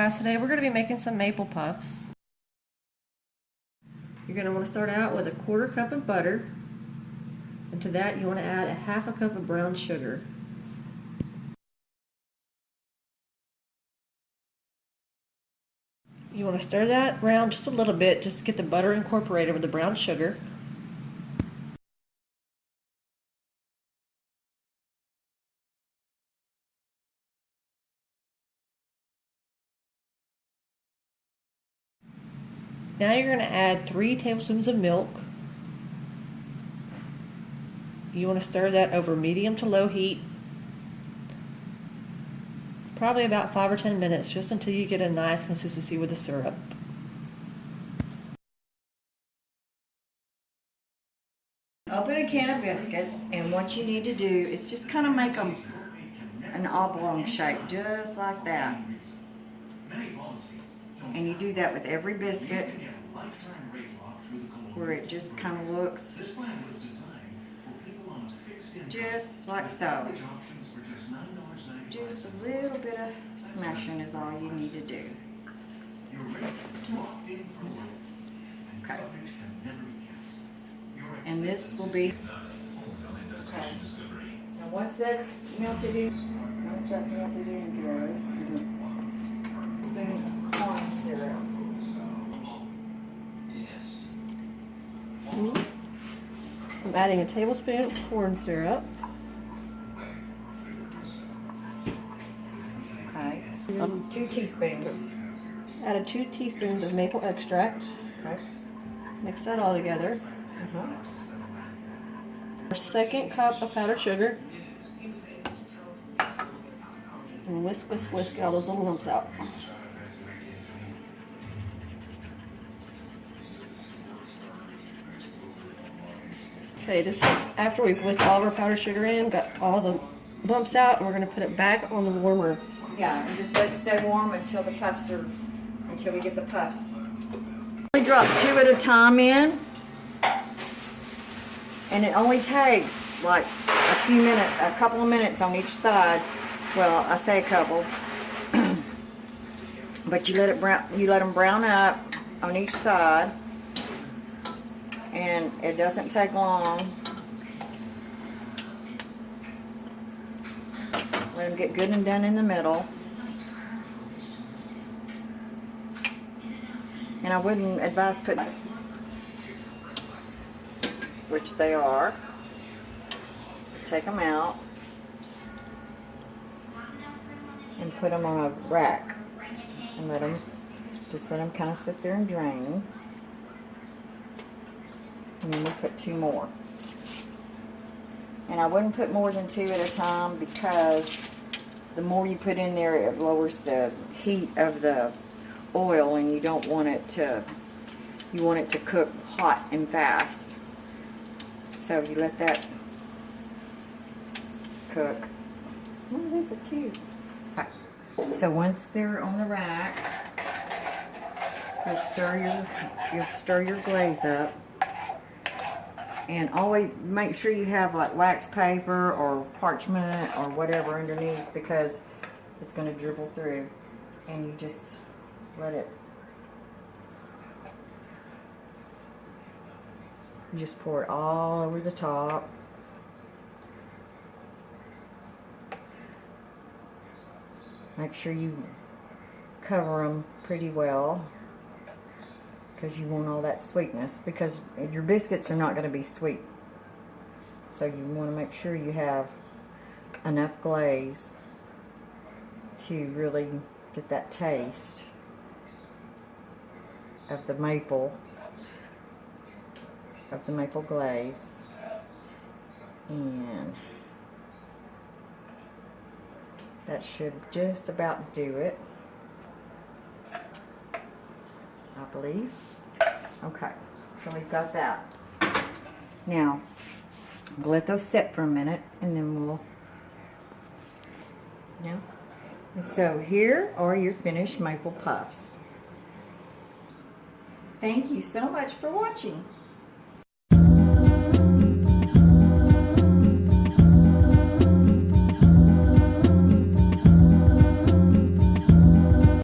guys, today we're going to be making some maple puffs. You're going to want to start out with a 1/4 cup of butter, and to that you want to add a 1/2 cup of brown sugar. You want to stir that around just a little bit just to get the butter incorporated with the brown sugar. Now you're going to add 3 tablespoons of milk. You want to stir that over medium to low heat, probably about 5 or 10 minutes, just until you get a nice consistency with the syrup. Open a can of biscuits, and what you need to do is just kind of make them an oblong shape, just like that. And you do that with every biscuit, where it just kind of looks just like so. Just a little bit of smashing is all you need to do. Okay. And this will be, okay. Now once that's melted in, here, spoon of corn syrup. I'm adding a tablespoon of corn syrup. Okay. 2 teaspoons. Added 2 teaspoons of maple extract. Okay. Mix that all together. Our 2nd cup of powdered sugar. And whisk, whisk, whisk, get all those little lumps out. Okay, this is after we've whisked all of our powdered sugar in, got all the lumps out, and we're going to put it back on the warmer. Yeah, and just let it stay warm until the puffs are, until we get the puffs. We drop 2 at a time in, and it only takes like a few minutes, a couple of minutes on each side. Well, I say a couple, but you let it brown. You let them brown up on each side, and it doesn't take long. Let them get good and done in the middle. And I wouldn't advise putting, which they are. Take them out and put them on a rack and let them kind of sit there and drain. And then we put 2 more. And I wouldn't put more than 2 at a time, because the more you put in there, it lowers the heat of the oil, and you don't want it to, you want it to cook hot and fast. So you let that cook. Oh, those are cute. Okay. So once they're on the rack, you'll stir your glaze up. And always make sure you have like wax paper or parchment or whatever underneath, because it's going to dribble through. And you just let it, you just pour it all over the top. Make sure you cover them pretty well, because you want all that sweetness, because your biscuits are not going to be sweet. So you want to make sure you have enough glaze to really get that taste of the maple glaze. And that should just about do it, I believe. Okay, so we've got that. Now, we'll let those sit for a minute, and then we'll, and so here are your finished maple puffs. Thank you so much for watching.